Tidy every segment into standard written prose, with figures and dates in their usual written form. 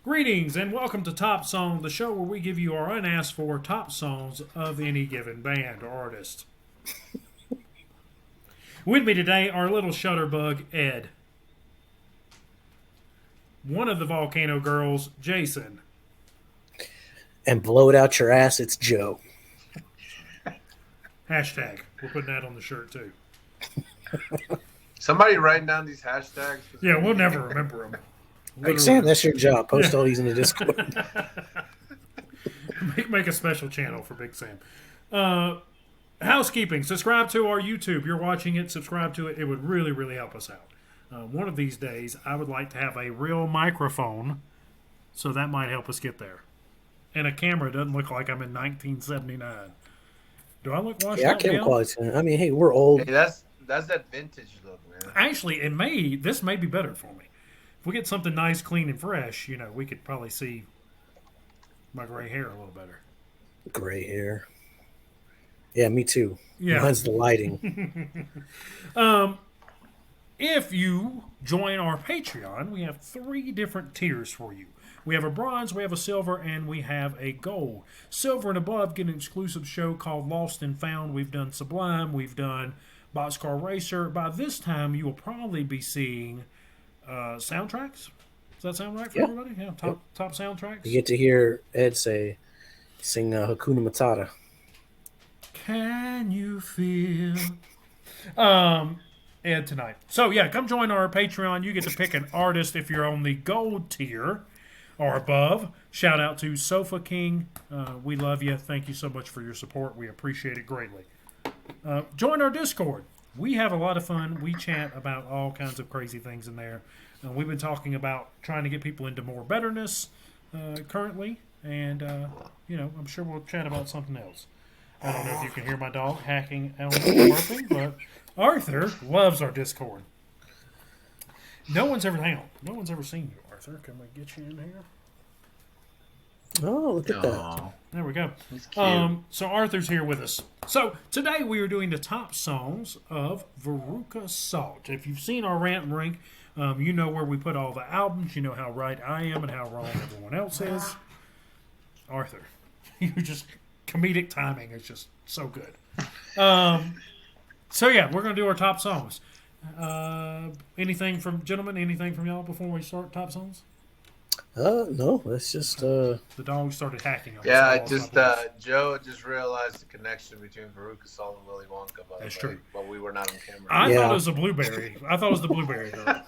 Greetings and welcome to Top Song, the show where we give you our unasked for top songs of any given band or artist. With me today, our little shutterbug, Ed. One of the Volcano Girls, Jason. And blow it out your ass, it's Joe. Hashtag. We're putting that on the shirt too. Somebody writing down these hashtags. Yeah, we'll never remember them. Like Sam, that's your job. Post all these in the Discord. Make a special channel for Big Sam. Housekeeping. Subscribe to our YouTube. You're watching it. Subscribe to it. It would really, really help us out. One of these days, I would like to have a real microphone, so that might help us get there. And a camera doesn't look like I'm in 1979. Do I look washed Yeah, our out? camera quality. I mean, hey, we're old. Hey, that's that vintage look, man. Actually, this may be better for me. If we get something nice, clean, and fresh, we could probably see my gray hair a little better. Gray hair. Yeah, me too. Yeah. Mine's the lighting. If you join our Patreon, we have 3 different tiers for you. We have a bronze, we have a silver, and we have a gold. Silver and above get an exclusive show called Lost and Found. We've done Sublime, we've done Boxcar Racer. By this time, you will probably be seeing soundtracks. Does that sound right for everybody? Yeah, top soundtracks. You get to hear Ed sing Hakuna Matata. Can you feel Ed tonight? So yeah, come join our Patreon. You get to pick an artist if you're on the gold tier or above. Shout out to Sofa King. We love you. Thank you so much for your support. We appreciate it greatly. Join our Discord. We have a lot of fun. We chat about all kinds of crazy things in there. We've been talking about trying to get people into more betterness currently, and I'm sure we'll chat about something else. I don't know if you can hear my dog hacking out barking, but Arthur loves our Discord. No one's ever seen you, Arthur. Can we get you in here? Oh, look at that. There we go. He's cute. So Arthur's here with us. So today we are doing the top songs of Veruca Salt. If you've seen our rant and rank, you know where we put all the albums. You know how right I am and how wrong everyone else is. Arthur, you just comedic timing is just so good. So yeah, we're gonna do our top songs. Anything from y'all before we start top songs? No, that's just The dog started hacking. Joe just realized the connection between Veruca Salt and Willy Wonka. That's true. But we were not on camera. I thought it was a blueberry. Though.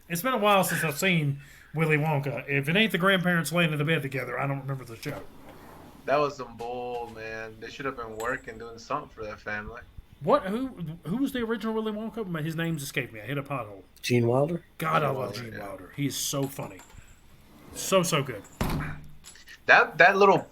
It's been a while since I've seen Willy Wonka. If it ain't the grandparents laying in the bed together, I don't remember the show. That was some bull, man. They should have been working, doing something for that family. What? Who was the original Willy Wonka? His name's escaped me. I hit a pothole. Gene Wilder. God, I love Gene Wilder. He is so funny. So good. That little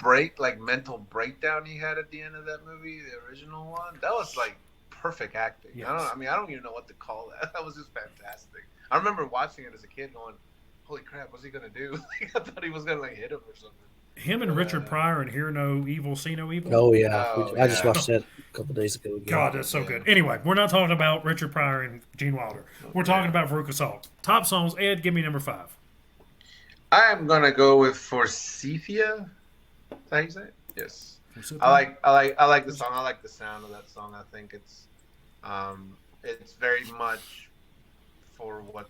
mental breakdown he had at the end of that movie, the original one, that was like perfect acting. Yes. I don't even know what to call that. That was just fantastic. I remember watching it as a kid going, holy crap, what's he gonna do? I thought he was gonna hit him or something. Him and Richard Pryor and Hear No Evil, See No Evil. Oh yeah, I just watched that a couple days ago. Again. God, that's so good. Anyway, we're not talking about Richard Pryor and Gene Wilder. We're talking about Veruca Salt. Top songs. Ed, give me number 5. I'm gonna go with Forsythia. Is that how you say it? Yes. I like the song. I like the sound of that song. I think it's very much for what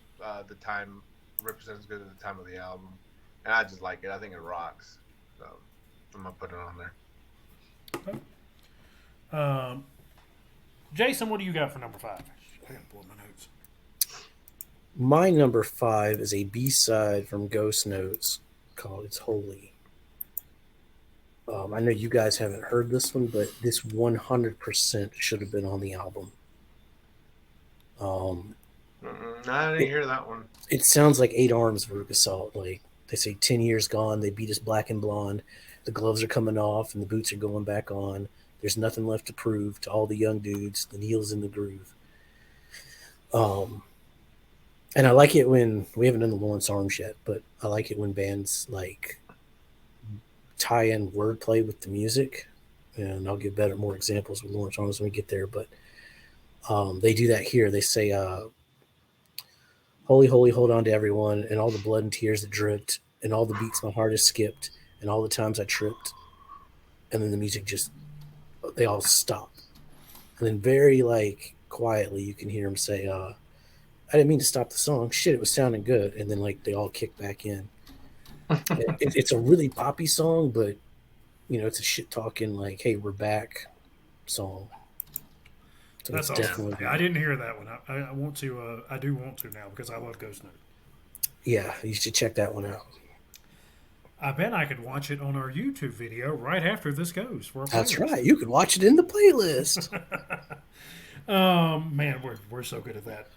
the time represents good at the time of the album, and I just like it. I think it rocks. So I'm gonna put it on there. Okay. Jason, what do you got for number 5? I gotta pull up my notes. My number 5 is a B-side from Ghost Notes called "It's Holy." I know you guys haven't heard this one, but this 100% should have been on the album. I didn't hear that one. It sounds like 8 Arms, Veruca Salt. Like they say, 10 years gone, they beat us black and blonde. The gloves are coming off and the boots are going back on. There's nothing left to prove to all the young dudes. The needle's in the groove. And I like it when we haven't done the Lawrence Arms yet, but I like it when bands like tie in wordplay with the music. And I'll give more examples with Lawrence Arms when we get there. But they do that here. They say, "Holy, holy, hold on to everyone, and all the blood and tears that dripped and all the beats my heart has skipped, and all the times I tripped, and then the music just they all stop, and then very like quietly you can hear him say, "I didn't mean to stop the song. Shit, it was sounding good," and then like they all kick back in. It's a really poppy song, but it's a shit talking like, "Hey, we're back" song. So That's it's awesome. definitely I didn't hear that one. I want to. I do want to now because I love Ghost Note. yeah, you should check that one out. I bet I could watch it on our YouTube video right after this goes for a That's playlist. right. You could watch it in the playlist. Man, we're so good at that.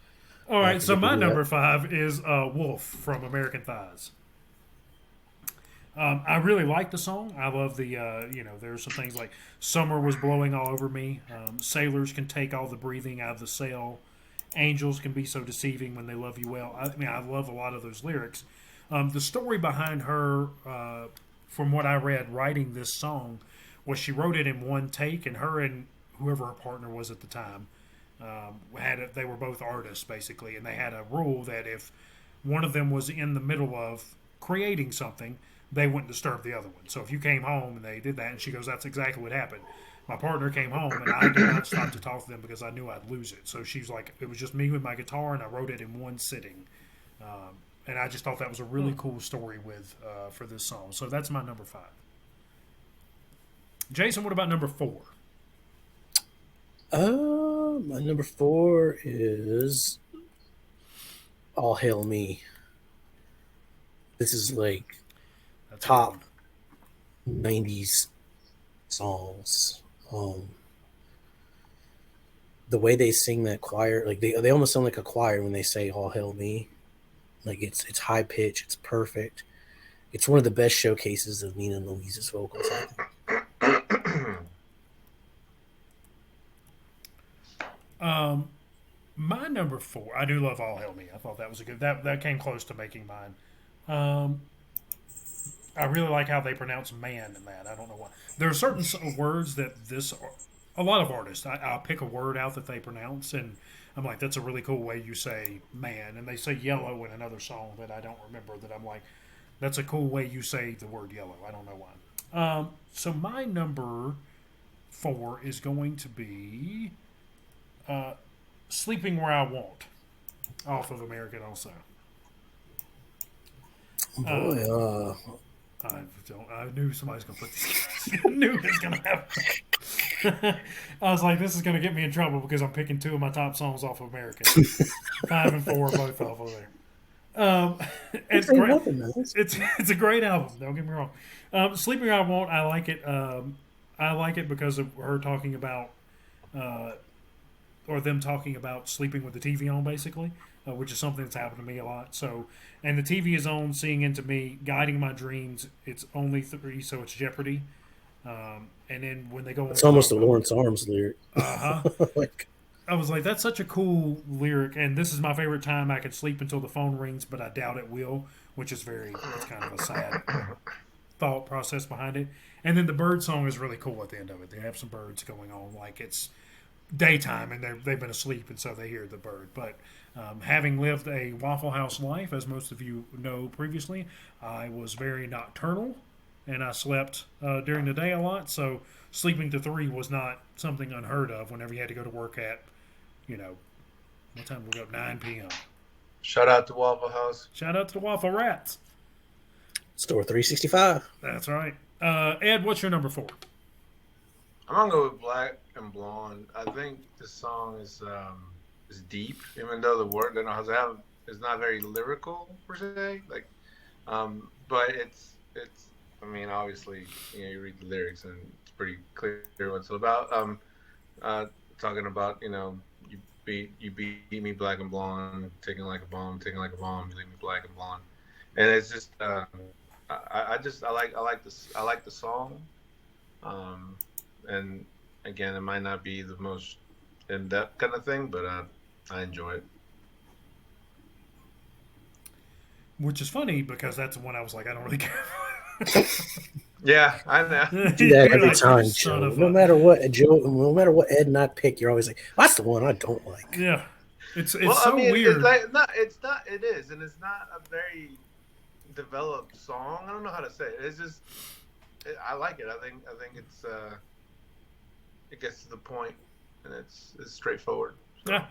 All I right, so forget to my do that. number 5 is Wolf from American Thighs. I really like the song. I love the, there's some things like Summer was blowing all over me. Sailors can take all the breathing out of the sail. Angels can be so deceiving when they love you well. I mean, I love a lot of those lyrics. The story behind her, from what I read, writing this song was she wrote it in one take, and her and whoever her partner was at the time they were both artists basically, and they had a rule that if one of them was in the middle of creating something, they wouldn't disturb the other one. So if you came home and they did that, and she goes, "That's exactly what happened." My partner came home, and I did not stop to talk to them because I knew I'd lose it. So she's like, it was just me with my guitar, and I wrote it in one sitting. And I just thought that was a really cool story for this song. So that's my number 5. Jason, what about number 4? My number 4 is All Hail Me. This is like That's a top good one. 90s songs. The way they sing that choir, like they almost sound like a choir when they say All Hail Me. Like it's high pitch, it's perfect. It's one of the best showcases of Nina and Louise's vocals, I think. My number 4, I do love All Hail Me. I thought that was a good. That came close to making mine. I really like how they pronounce man in that. I don't know why. There are certain words that a lot of artists, I'll pick a word out that they pronounce, and I'm like, that's a really cool way you say man. And they say yellow in another song that I don't remember, that I'm like, that's a cool way you say the word yellow. I don't know why. So my number 4 is going to be Sleeping Where I Want off of American Also. Boy, I knew somebody's gonna put these. I knew it was gonna happen. I was like, this is gonna get me in trouble because I'm picking 2 of my top songs off of American. 5 and 4 both off of there. It's ain't great. nothing, man. It's a great album. Don't get me wrong. Sleeping Where I Want. I like it. I like it because of her talking about, or them talking about sleeping with the TV on, basically, which is something that's happened to me a lot. So, and the TV is on, seeing into me, guiding my dreams. It's only 3, so it's Jeopardy. And then when they go on, It's almost a Lawrence Arms lyric. Like, I was like, that's such a cool lyric, and this is my favorite time. I can sleep until the phone rings, but I doubt it will, which is it's kind of a sad thought process behind it. And then the bird song is really cool at the end of it. They have some birds going on, like it's daytime and they've been asleep, and so they hear the bird. But having lived a Waffle House life, as most of you know previously, I was very nocturnal, and I slept during the day a lot. So sleeping to 3 was not something unheard of whenever you had to go to work at, what time we go? 9 p.m. Shout out to Waffle House. Shout out to the Waffle Rats. Store 365. That's right. Ed, what's your number 4? I'm gonna go with Black and Blonde. I think this song is deep, even though the word they know is not very lyrical per se. Like, but it's. I mean, obviously, you read the lyrics and it's pretty clear what it's about. Talking about you beat me black and blonde, taking like a bomb, you leave me black and blonde, and it's just I like the song. And again, it might not be the most in-depth kind of thing, but I enjoy it. Which is funny because that's the one I was like, I don't really care. Yeah, I know. Do that every like, time, son Joe. of No a- matter what, no matter what Ed and I pick, you're always like, "That's the one I don't like." Yeah, it's Well, so I mean, weird. it's not. It is, and it's not a very developed song. I don't know how to say it. It's just I like it. I think it gets to the point and it's straightforward. So. Yeah.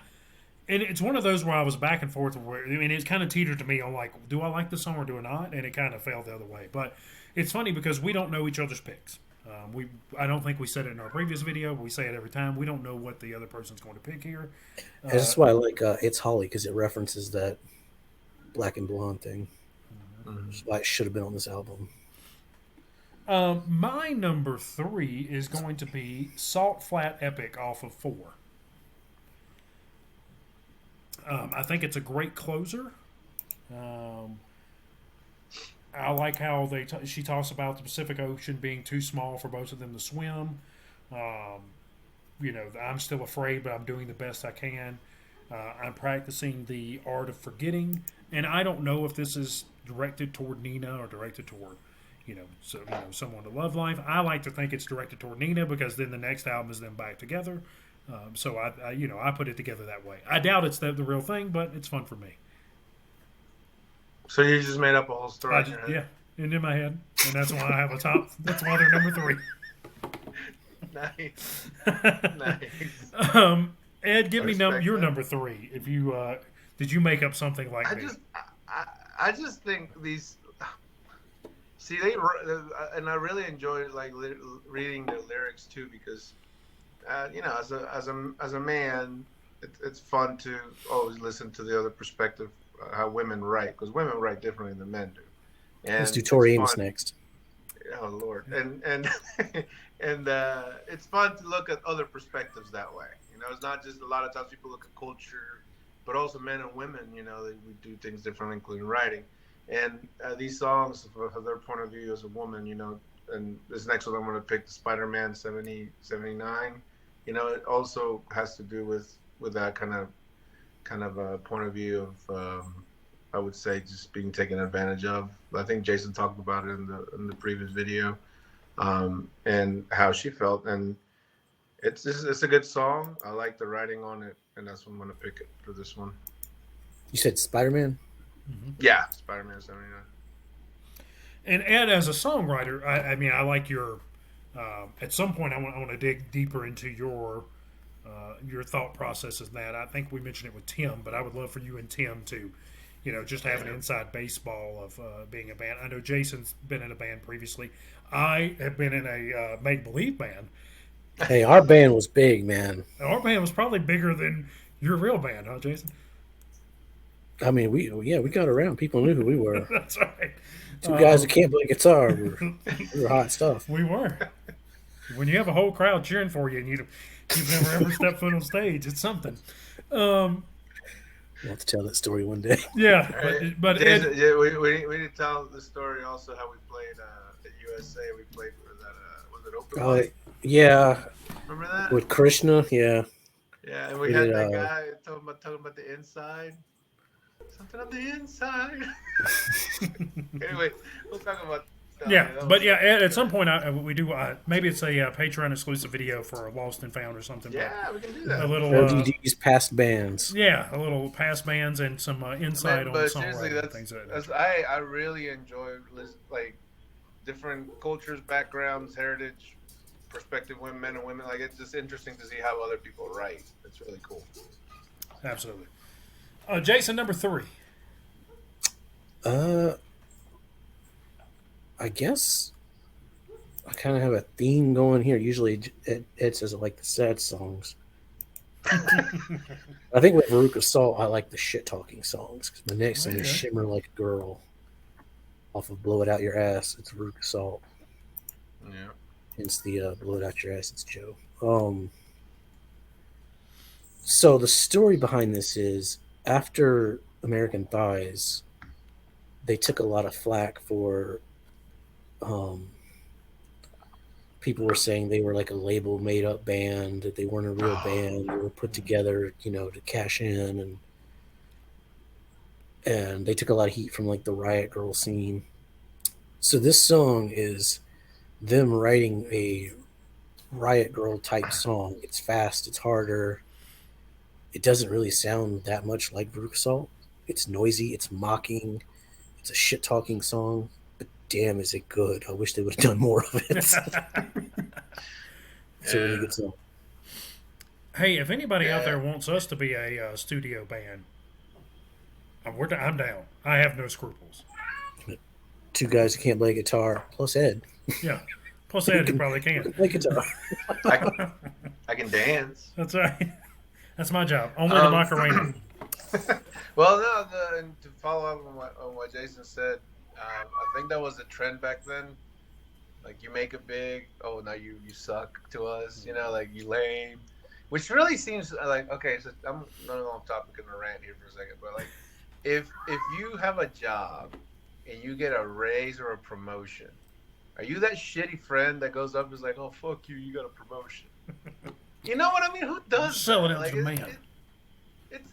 And it's one of those where I was back and forth. Where, I mean, it's kind of teetered to me on like, do I like the song or do I not? And it kind of fell the other way. But it's funny because we don't know each other's picks. I don't think we said it in our previous video, but we say it every time. We don't know what the other person's going to pick here. And that's why I like It's Holly, because it references that black and blonde thing. That's why it should have been on this album. My number 3 is going to be Salt Flat Epic off of 4. I think it's a great closer. I like how she talks about the Pacific Ocean being too small for both of them to swim. I'm still afraid, but I'm doing the best I can. I'm practicing the art of forgetting, and I don't know if this is directed toward Nina or directed toward, someone to love life. I like to think it's directed toward Nina because then the next album is them back together. So I put it together that way. I doubt it's the real thing, but it's fun for me. So you just made up a whole story. Yeah, in my head, and that's why I have a top. That's why they're number 3. Nice, nice. Ed, give me your number 3. If you did you make up something like me? I just think these. See, and I really enjoyed like reading the lyrics too because, as a man, it's fun to always listen to the other perspective, how women write, because women write differently than men do. And let's do Tori Amos next. Oh Lord, and and it's fun to look at other perspectives that way. It's not just a lot of times people look at culture, but also men and women. We do things differently, including writing. And these songs have their point of view as a woman. And this next one I'm going to pick, the Spider-Man 79. It also has to do with that kind of a point of view of I would say just being taken advantage of. I think Jason talked about it in the previous video, and how she felt. And it's a good song. I like the writing on it, and that's what I'm going to pick it for this one. You said Spider-Man? Mm-hmm. Yeah, Spider-Man 79. And Ed, as a songwriter, I like your. At some point, I want to dig deeper into your thought processes. That I think we mentioned it with Tim, but I would love for you and Tim to, just have an inside baseball of being a band. I know Jason's been in a band previously. I have been in a make-believe band. Hey, our band was big, man. Our band was probably bigger than your real band, huh, Jason? I mean, we got around. People knew who we were. That's right. Two guys that can't play guitar. We were hot stuff. We were. When you have a whole crowd cheering for you and you've never ever stepped foot on stage, it's something. We'll have to tell that story one day. Yeah, but Ed, we need to tell the story also how we played at USA. We played with that. Was it open mic? Yeah. Remember that? With Krishna, yeah. Yeah, and we had that guy talking about the inside. Something on the inside. Anyway, we'll talk about that. Yeah, but yeah, at some point we do. Maybe it's a Patreon exclusive video for Lost and Found or something. Yeah, we can do that. A little ODD's past bands. Yeah, a little past bands and some insight on songwriting and things like that. I really enjoy like different cultures, backgrounds, heritage, perspective, men and women. Like it's just interesting to see how other people write. It's really cool. Absolutely. Jason, number 3. I guess I kind of have a theme going here. Usually Ed says I like the sad songs. I think with Veruca Salt, I like the shit-talking songs. Cause my next one is Shimmer Like a Girl off of Blow It Out Your Ass. It's Veruca Salt. Yeah. Hence the Blow It Out Your Ass, it's Joe. So the story behind this is after American Thighs, they took a lot of flack for people were saying they were like a label made up band, that they weren't a real band, they were put together, to cash in, and they took a lot of heat from like the Riot Girl scene. So this song is them writing a Riot Girl type song. It's fast, it's harder. It doesn't really sound that much like Veruca Salt. It's noisy, it's mocking, it's It's a shit talking song, but damn, is it good. I wish they would have done more of it. It's a really good song. Hey, if anybody out Yeah. there wants us to be a studio band, I'm down. I have no scruples. Two guys who can't play guitar, plus Ed. Yeah. Plus, Ed, who probably Who can. can play guitar. I can dance. That's right. That's my job. Only the Macarena. Well, no, and to follow up on what Jason said, I think that was a trend back then. Like, you make it big, oh, now you suck to us, you know, like, you lame. Which really seems like, okay, so I'm going off topic in a rant here for a second, but, like, if you have a job and you get a raise or a promotion, are you that shitty friend that goes up and is like, oh, fuck you, you got a promotion? You know what I mean? Who does Selling that? it to man.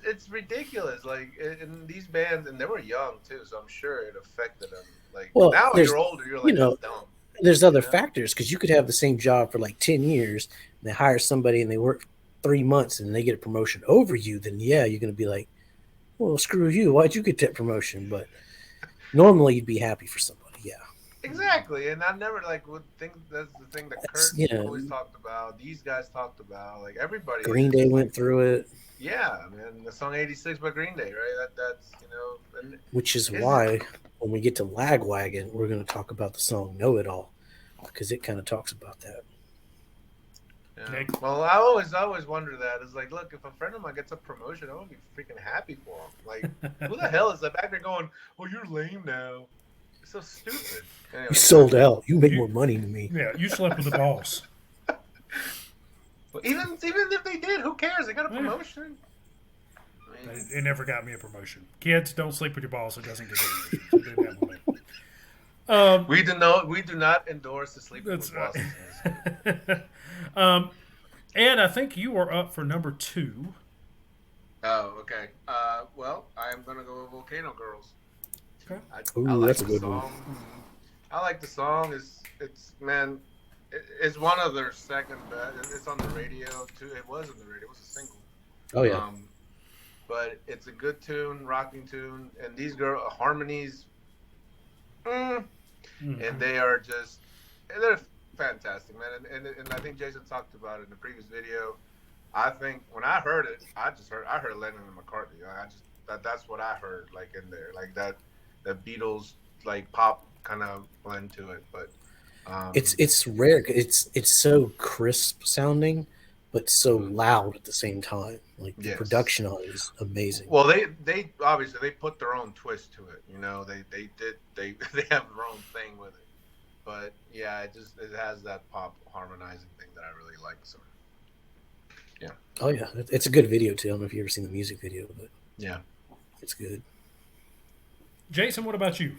It's ridiculous. Like, in these bands, and they were young too, so I'm sure it affected them. Like, Well, now there's- you're older, you're like, you know, that's dumb. There's other Yeah. factors because you could have the same job for like 10 years and they hire somebody and they work 3 months and they get a promotion over you, then yeah, you're going to be like, well, screw you. Why'd you get that promotion? But normally you'd be happy for somebody. Yeah. Exactly, and I never would think that's the thing that Kurt yeah. always talked about. These guys talked about, like, everybody. Green Day went through it, Yeah, man, the song '86 by Green Day, right? That's and which is Is why when we get to Lagwagon, we're going to talk about the song Know It All because it kind of talks about that. yeah. Nick? Well, I always wonder that. It's like, look, if a friend of mine gets a promotion, I'm gonna be freaking happy for him. Like, who the hell is that back there going, "Oh, you're lame now"? It's so stupid. Anyway, You sold out. You make more money than me. Yeah, you slept with the boss. But even if they did, who cares? They got a Yeah. promotion. I mean, It never got me a promotion. Kids, don't sleep with your boss. It doesn't get you. So do that one. we do not endorse the sleeping with That's bosses. Ed, I think you are up for number 2. Oh, okay. Well, I am gonna go with Volcano Girls. Okay. Ooh, that's a good one. I like the song. It's one of their second best. It's on the radio too. It was on the radio. It was a single. Oh, yeah. But it's a good tune, rocking tune, and these harmonies, and they are they're fantastic, man. And I think Jason talked about it in the previous video. I think when I heard it, I heard Lennon and McCartney. That's what I heard, like, in there, like that Beatles, like, pop kind of blend to it. But It's rare. It's so crisp sounding, but so loud at the same time. Like, the Yes. production on it is amazing. well, they obviously they put their own twist to it. You know, they have their own thing with it. But yeah, it has that pop harmonizing thing that I really like. So yeah. Oh yeah, it's a good video too. I don't know if you've ever seen the music video, but Yeah. it's good. Jason, what about you?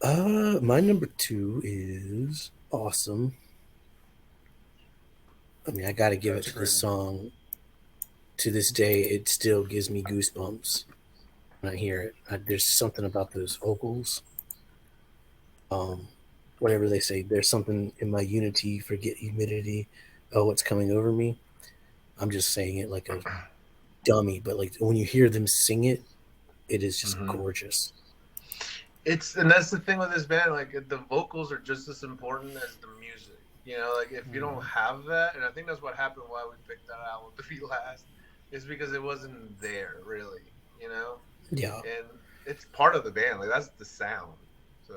My number 2 is Awesome. I mean, I got to give That's it to great. this song. To this day, it still gives me goosebumps when I hear it. There's something about those vocals. Whatever they say, there's something in my unity, forget humidity. Oh, what's coming over me? I'm just saying it like a dummy, but like when you hear them sing it, it is just gorgeous. And that's the thing with this band. Like, the vocals are just as important as the music. You know, like, if you don't have that, and I think that's what happened why we picked that album to be last, is because it wasn't there really. You know, Yeah. and it's part of the band. Like, that's the sound. So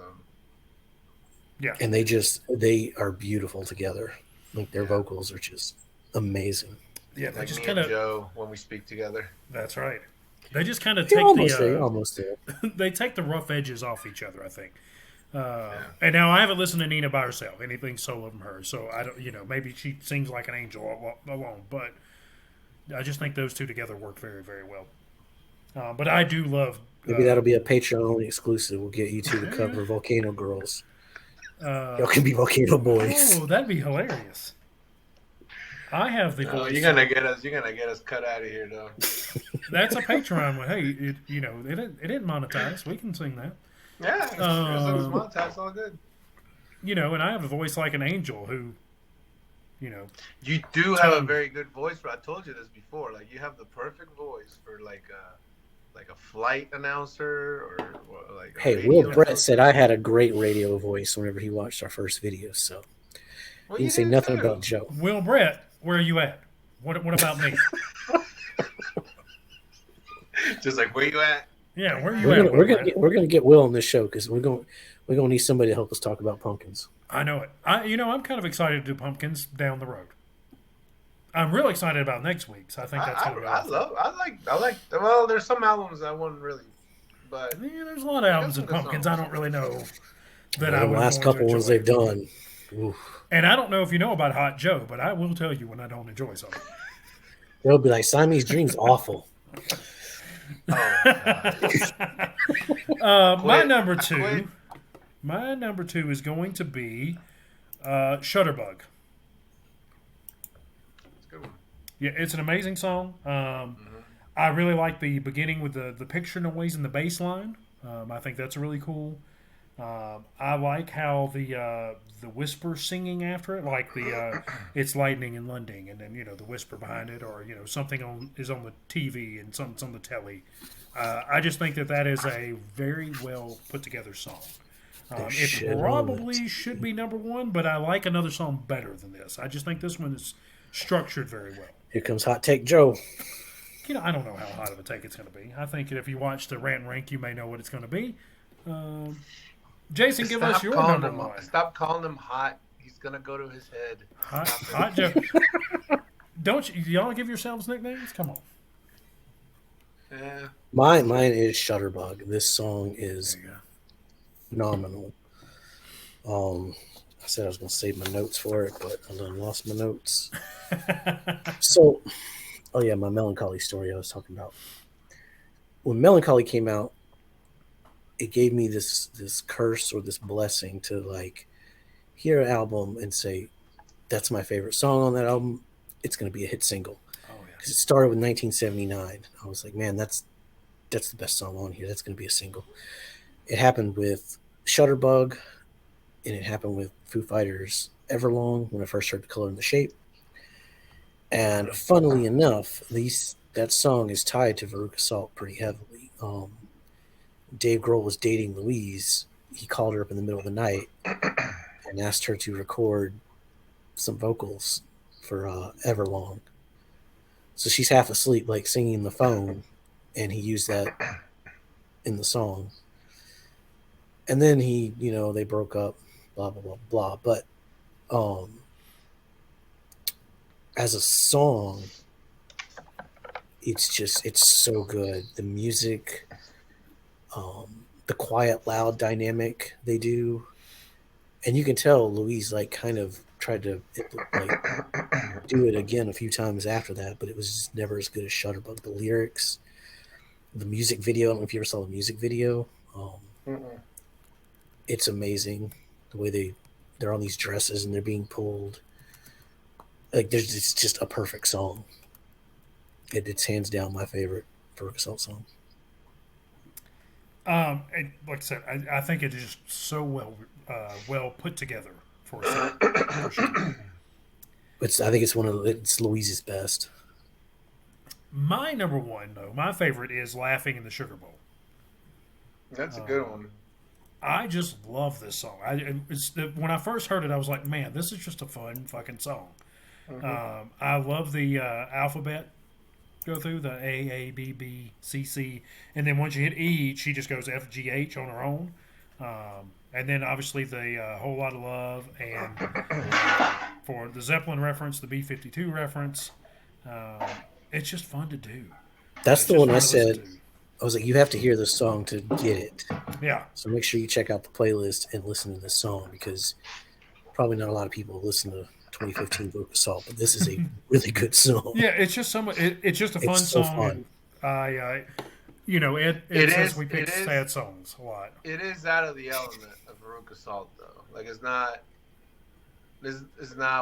Yeah. And they are beautiful together. Like, their vocals are just amazing. Yeah, they like just me kind and of. Joe when we speak together. That's right. They just kind of You're take almost there. You're the. almost there. They take the rough edges off each other, I think. And now I haven't listened to Nina by herself, anything solo from her. So I don't, maybe she sings like an angel alone, but I just think those two together work very, very well. But I do love. Maybe that'll be a Patreon only exclusive. We'll get you two to cover Volcano Girls. Y'all can be Volcano Boys. Oh, that'd be hilarious. I have the voice. You're gonna get us cut out of here, though. That's a Patreon one. Hey, it didn't monetize. We can sing that. Yeah, it's montage, all good. And I have a voice like an angel who, You do have a very good voice, but I told you this before. Like, you have the perfect voice for, like, like a flight announcer or like a Hey, Will radio Brett announcer? said I had a great radio voice whenever he watched our first video, so Well, he you didn't say did nothing too. about Joe. Will Brett, where are you at? What about me? Just like, where you at? Yeah, where are you We're at, gonna Will we're gonna Brett? get we're gonna get Will on this show because we're gonna need somebody to help us talk about pumpkins. I know it. I'm kind of excited to do pumpkins down the road. I'm real excited about next week's. I think that's going to be awesome. I like. Well, there's some albums I wouldn't really, but Yeah, there's a lot of they got albums some and good pumpkins songs. I don't really know that Well, I the would last going to couple ones enjoy. they've done. Oof. And I don't know if you know about Hot Joe, but I will tell you when I don't enjoy something. They'll be like Siamese Dream's awful. Oh, My Quit. number Quit. two. My number two is going to be Shutterbug. It's a good one. Yeah, it's an amazing song. I really like the beginning with the picture noise and the bass line. I think that's really cool. I like how the whisper singing after it, like the it's lightning and Lunding, and then the whisper behind it, or something is on the TV and something's on the telly. I just think that is a very well put together song. shit It on probably should be number one, but I like another song better than this. I just think this one is structured very well. Here comes Hot Take Joe. I don't know how hot of a take it's going to be. I think if you watch the rant and rank, you may know what it's going to be. Jason, give us your number one. Stop calling him hot. He's gonna go to his head. Hot Joe. Don't y'all give yourselves nicknames? Come on. Yeah. Mine is Shutterbug. This song is There you go. phenomenal. I said I was going to save my notes for it, but I done lost my notes. So, oh yeah, my Melancholy story I was talking about. When Melancholy came out, it gave me this curse or this blessing to like hear an album and say, that's my favorite song on that album. It's going to be a hit single. Oh yeah. Because it started with 1979. I was like, man, that's the best song on here. That's going to be a single. It happened with Shutterbug, and it happened with Foo Fighters' Everlong when I first heard The Color and the Shape. And funnily enough, that song is tied to Veruca Salt pretty heavily. Dave Grohl was dating Louise. He called her up in the middle of the night and asked her to record some vocals for Everlong. So she's half asleep, like singing the phone, and he used that in the song. And then they broke up, blah, blah, blah, blah. But as a song, it's so good. The music, the quiet, loud dynamic they do. And you can tell Louise kind of tried to do it again a few times after that, but it was just never as good as Shutterbug. The lyrics, the music video, I don't know if you ever saw the music video. It's amazing the way they're on these dresses and they're being pulled. It's just a perfect song. It's hands down my favorite Veruca Salt song. Like I said, I think it is just so well put together for a song. For sure. I think it's Louise's best. My number one, though, my favorite is "Laughing in the Sugar Bowl." That's a good one. I just love this song. When I first heard it, I was like, "Man, this is just a fun fucking song." Mm-hmm. I love the alphabet go through the A B B C C, and then once you hit E, she just goes F G H on her own. And then obviously the Whole Lot of Love, and for the Zeppelin reference, the B-52 reference. It's just fun to do. That's the one I said. To. I was like, you have to hear this song to get it. Yeah. So make sure you check out the playlist and listen to this song, because probably not a lot of people listen to 2015 Veruca Salt, but this is a really good song. Yeah, it's just it's just a fun so song. Fun. It says we pick sad songs a lot. It is out of the element of Veruca Salt, though. Like it's not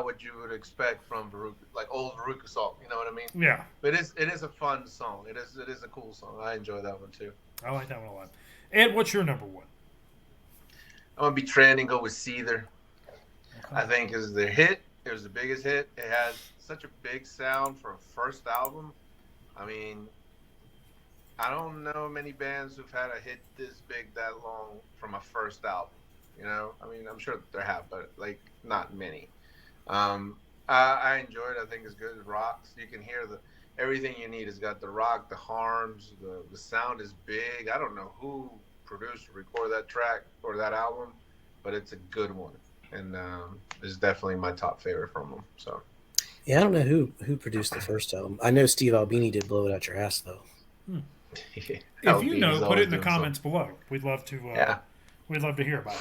what you would expect from Veruca, like old Veruca Salt. You know what I mean? Yeah. But it is a fun song. It is a cool song. I enjoy that one too. I like that one a lot. Ed, what's your number one? I'm gonna be trending and go with Seether. Okay. I think is their hit. It was the biggest hit. It has such a big sound for a first album. I mean, I don't know many bands who've had a hit this big that long from a first album. You know, I mean, I'm sure there have, but like not many. I enjoy it. I think it's good. It rocks. You can hear the everything you need. It's got the rock, the harms, the sound is big. I don't know who produced or recorded that track or that album, but it's a good one, and it's definitely my top favorite from them. So Yeah, I don't know who produced the first album. I know Steve Albini did "Blow It Out Your Ass" though. If you LB's know, put it always in the doing something. comments below. Yeah. We'd love to hear about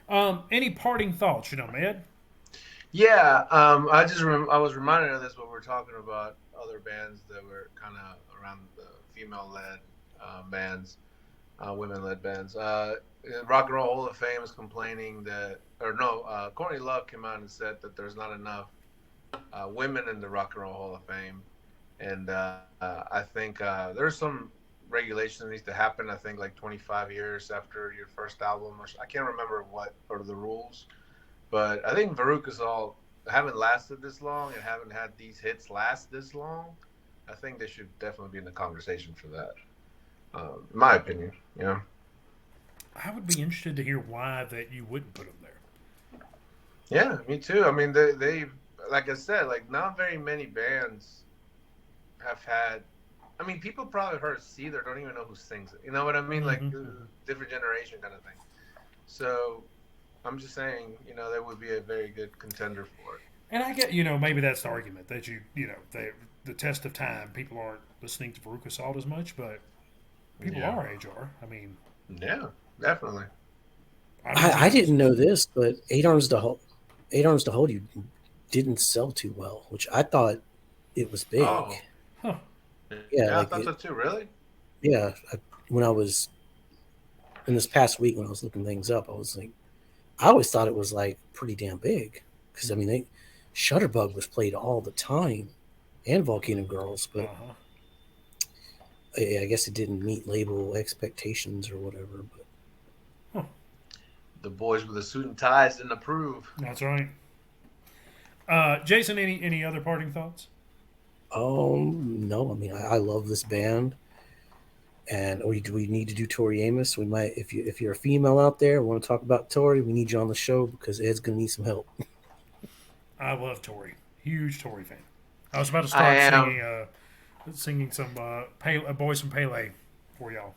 it. Any parting thoughts, Med? Yeah, I was reminded of this when we were talking about other bands that were kind of around the female-led bands, women-led bands. Rock and Roll Hall of Fame is complaining that, or no, Courtney Love came out and said that there's not enough women in the Rock and Roll Hall of Fame, and I think there's some regulation that needs to happen. I think like 25 years after your first album, or I can't remember what are the rules. But I think Veruca Salt haven't lasted this long and haven't had these hits last this long. I think they should definitely be in the conversation for that. In my opinion, you know. I would be interested to hear why that you wouldn't put them there. Yeah, me too. I mean, they like I said, like not very many bands have had. I mean, people probably heard Seether, don't even know who sings it. You know what I mean? Like different generation kind of thing. So I'm just saying, that would be a very good contender for it. And I get, maybe that's the argument that the test of time, people aren't listening to Veruca Salt as much, but people our age are. I mean, yeah, definitely. I didn't know this, but Eight Arms to Hold You didn't sell too well, which I thought it was big. Oh. Huh. Yeah, like I thought so too. Really? Yeah. When I was in this past week, when I was looking things up, I was like, I always thought it was like pretty damn big because I mean, Shutterbug was played all the time, and Volcano Girls, but I guess it didn't meet label expectations or whatever. But the boys with the suit and ties didn't approve. That's right. Jason, any other parting thoughts? No. I mean, I love this band, and we need to do Tori Amos. We might, if you're a female out there and want to talk about Tori, we need you on the show because Ed's gonna need some help. I love Tori. Huge Tori fan. I was about to start singing some Boys from Pele for y'all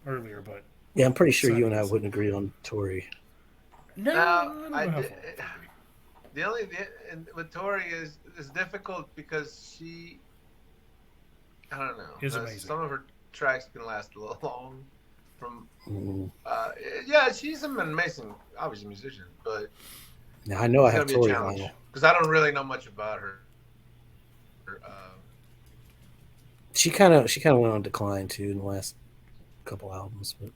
earlier, but yeah, I'm pretty sure you and I wouldn't agree on Tori. No, with Tori is difficult because she, I don't know, is amazing. Some of her tracks can last a little long. Yeah, she's an amazing, obviously musician, but now I know I have Tori vinyl because I don't really know much about her. She kind of went on decline too in the last couple albums, but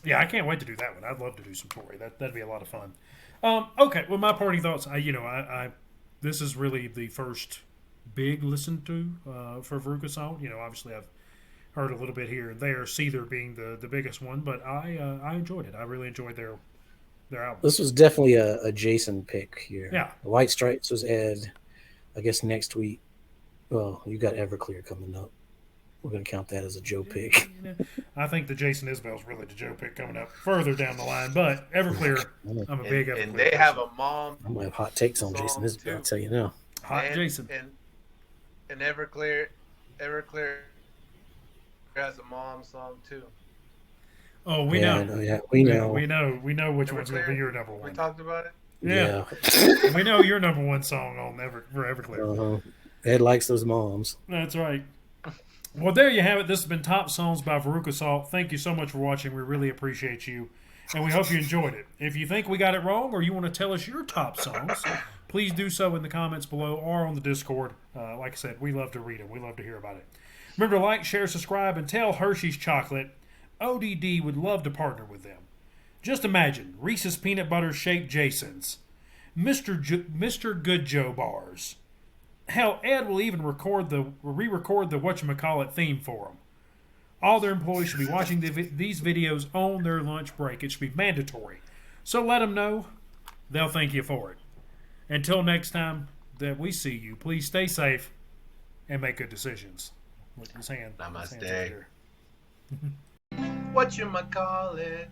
yeah, I can't wait to do that one. I'd love to do some Tori. That'd be a lot of fun. Okay, well, my parting thoughts. I this is really the first big listen to for Veruca Salt. Obviously I've heard a little bit here and there. Seether being the biggest one, but I enjoyed it. I really enjoyed their album. This was definitely a Jason pick here. Yeah, the White Stripes was Ed. I guess next week. Well, you got Everclear coming up. We're going to count that as a Joe pick. I think the Jason Isbell's really the Joe pick coming up further down the line. But Everclear, I'm a big Everclear. And they have a mom. I'm going to have hot takes on Jason Isbell, I'll tell you now. Jason. And Everclear has a mom song too. Oh, we know. We know which one's going to be your number one. We talked about it. Yeah. We know your number one song on for Everclear. Ed likes those moms. That's right. Well, there you have it. This has been Top Songs by Veruca Salt. Thank you so much for watching. We really appreciate you, and we hope you enjoyed it. If you think we got it wrong or you want to tell us your top songs, please do so in the comments below or on the Discord. Like I said, we love to read them. We love to hear about it. Remember to like, share, subscribe, and tell Hershey's Chocolate ODD would love to partner with them. Just imagine Reese's Peanut Butter Shaped Jasons, Mr. Good Joe bars. Hell, Ed will even re-record the whatchamacallit theme for them. All their employees should be watching these videos on their lunch break. It should be mandatory. So let them know. They'll thank you for it. Until next time that we see you, please stay safe and make good decisions. With his hand. His hand's Namaste. over there. Whatchamacallit?